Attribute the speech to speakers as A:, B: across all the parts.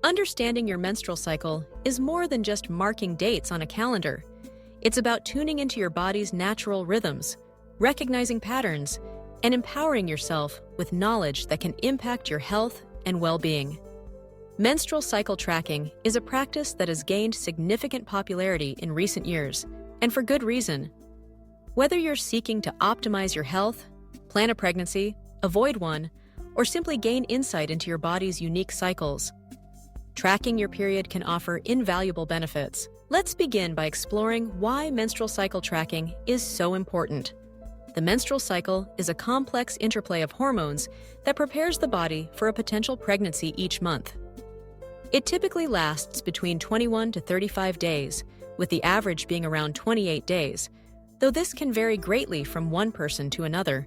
A: Understanding your menstrual cycle is more than just marking dates on a calendar. It's about tuning into your body's natural rhythms, recognizing patterns, and empowering yourself with knowledge that can impact your health and well-being. Menstrual cycle tracking is a practice that has gained significant popularity in recent years, and for good reason. Whether you're seeking to optimize your health, plan a pregnancy, avoid one, or simply gain insight into your body's unique cycles, tracking your period can offer invaluable benefits. Let's begin by exploring why menstrual cycle tracking is so important. The menstrual cycle is a complex interplay of hormones that prepares the body for a potential pregnancy each month. It typically lasts between 21 to 35 days, with the average being around 28 days, though this can vary greatly from one person to another.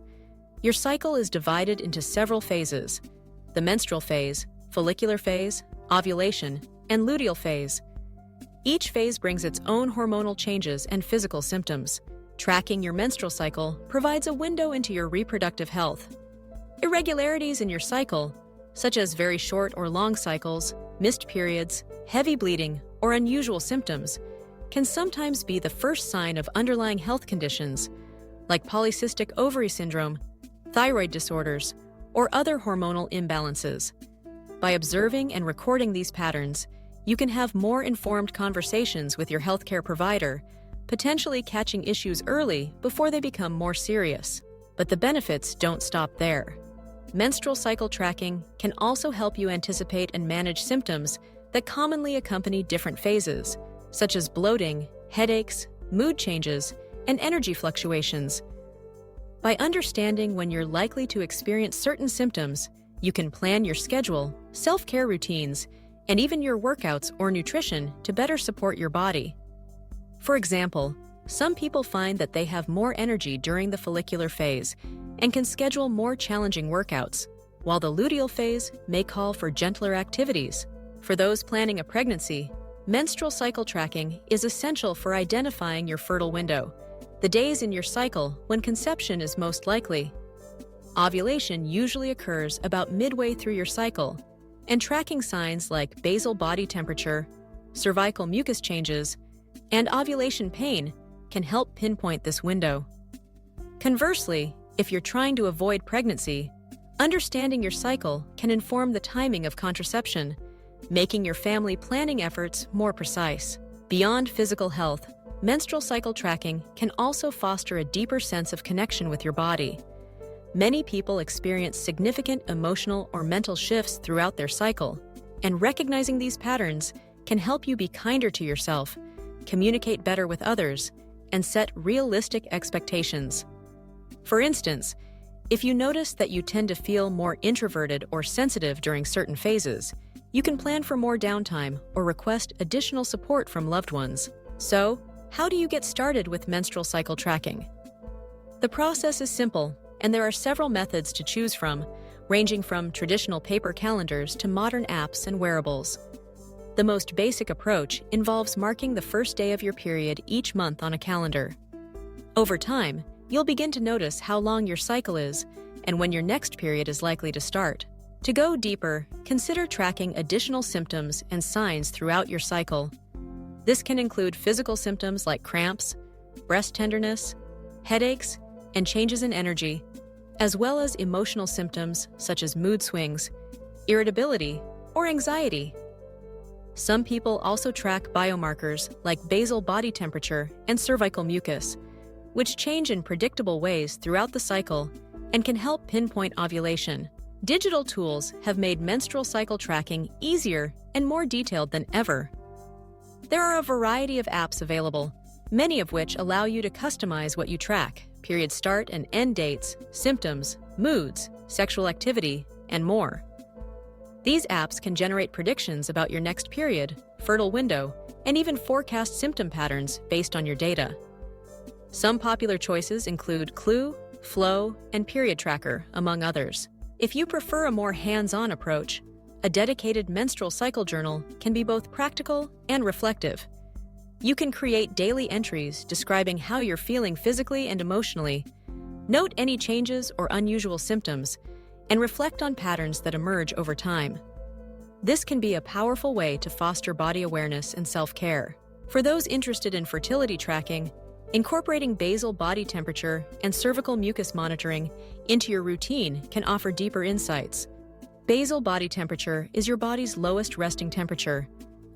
A: Your cycle is divided into several phases: the menstrual phase, follicular phase, ovulation, and luteal phase. Each phase brings its own hormonal changes and physical symptoms. Tracking your menstrual cycle provides a window into your reproductive health. Irregularities in your cycle, such as very short or long cycles, missed periods, heavy bleeding, or unusual symptoms, can sometimes be the first sign of underlying health conditions like polycystic ovary syndrome, thyroid disorders, or other hormonal imbalances. By observing and recording these patterns, you can have more informed conversations with your healthcare provider, potentially catching issues early before they become more serious. But the benefits don't stop there. Menstrual cycle tracking can also help you anticipate and manage symptoms that commonly accompany different phases, such as bloating, headaches, mood changes, and energy fluctuations. By understanding when you're likely to experience certain symptoms, you can plan your schedule, self-care routines, and even your workouts or nutrition to better support your body. For example, some people find that they have more energy during the follicular phase and can schedule more challenging workouts, while the luteal phase may call for gentler activities. For those planning a pregnancy, menstrual cycle tracking is essential for identifying your fertile window, the days in your cycle when conception is most likely. Ovulation usually occurs about midway through your cycle, and tracking signs like basal body temperature, cervical mucus changes, and ovulation pain can help pinpoint this window. Conversely, if you're trying to avoid pregnancy, understanding your cycle can inform the timing of contraception, making your family planning efforts more precise. Beyond physical health, menstrual cycle tracking can also foster a deeper sense of connection with your body. Many people experience significant emotional or mental shifts throughout their cycle, and recognizing these patterns can help you be kinder to yourself, communicate better with others, and set realistic expectations. For instance, if you notice that you tend to feel more introverted or sensitive during certain phases, you can plan for more downtime or request additional support from loved ones. So, how do you get started with menstrual cycle tracking? The process is simple, and there are several methods to choose from, ranging from traditional paper calendars to modern apps and wearables. The most basic approach involves marking the first day of your period each month on a calendar. Over time, you'll begin to notice how long your cycle is and when your next period is likely to start. To go deeper, consider tracking additional symptoms and signs throughout your cycle. This can include physical symptoms like cramps, breast tenderness, headaches, and changes in energy, as well as emotional symptoms such as mood swings, irritability, or anxiety. Some people also track biomarkers like basal body temperature and cervical mucus, which change in predictable ways throughout the cycle and can help pinpoint ovulation. Digital tools have made menstrual cycle tracking easier and more detailed than ever. There are a variety of apps available, many of which allow you to customize what you track: period start and end dates, symptoms, moods, sexual activity, and more. These apps can generate predictions about your next period, fertile window, and even forecast symptom patterns based on your data. Some popular choices include Clue, Flow, and Period Tracker, among others. If you prefer a more hands-on approach, a dedicated menstrual cycle journal can be both practical and reflective. You can create daily entries describing how you're feeling physically and emotionally, note any changes or unusual symptoms, and reflect on patterns that emerge over time. This can be a powerful way to foster body awareness and self-care. For those interested in fertility tracking, incorporating basal body temperature and cervical mucus monitoring into your routine can offer deeper insights. Basal body temperature is your body's lowest resting temperature,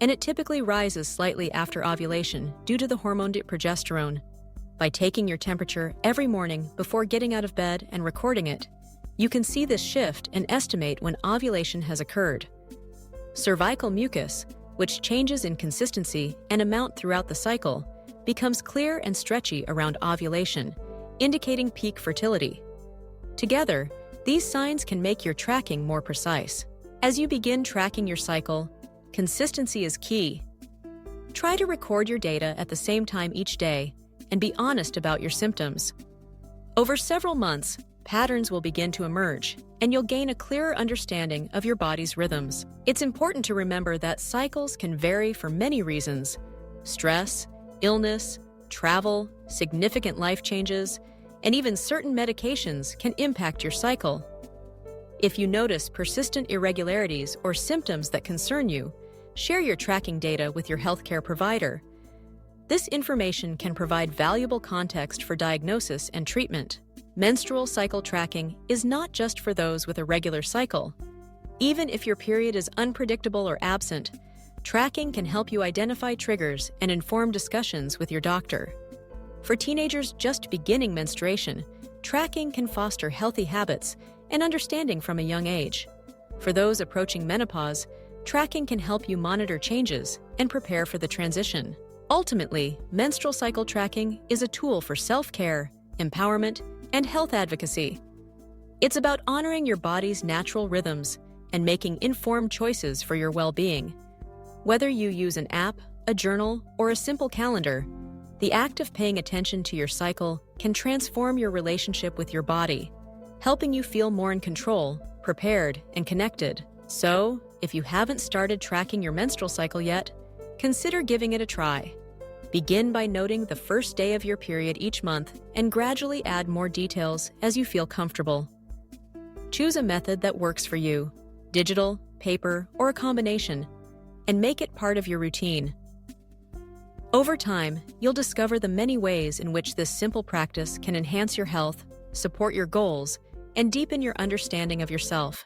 A: and it typically rises slightly after ovulation due to the hormone progesterone. By taking your temperature every morning before getting out of bed and recording it, you can see this shift and estimate when ovulation has occurred. Cervical mucus, which changes in consistency and amount throughout the cycle, becomes clear and stretchy around ovulation, indicating peak fertility. Together, these signs can make your tracking more precise. As you begin tracking your cycle, consistency is key. Try to record your data at the same time each day and be honest about your symptoms. Over several months, patterns will begin to emerge, and you'll gain a clearer understanding of your body's rhythms. It's important to remember that cycles can vary for many reasons: stress, illness, travel, significant life changes, and even certain medications can impact your cycle. If you notice persistent irregularities or symptoms that concern you, share your tracking data with your healthcare provider. This information can provide valuable context for diagnosis and treatment. Menstrual cycle tracking is not just for those with a regular cycle. Even if your period is unpredictable or absent, tracking can help you identify triggers and inform discussions with your doctor. For teenagers just beginning menstruation, tracking can foster healthy habits and understanding from a young age. For those approaching menopause, tracking can help you monitor changes and prepare for the transition. Ultimately, menstrual cycle tracking is a tool for self-care, empowerment, and health advocacy. It's about honoring your body's natural rhythms and making informed choices for your well-being. Whether you use an app, a journal, or a simple calendar, the act of paying attention to your cycle can transform your relationship with your body, helping you feel more in control, prepared, and connected. So, if you haven't started tracking your menstrual cycle yet, consider giving it a try. Begin by noting the first day of your period each month and gradually add more details as you feel comfortable. Choose a method that works for you: digital, paper, or a combination, and make it part of your routine. Over time, you'll discover the many ways in which this simple practice can enhance your health, support your goals, and deepen your understanding of yourself.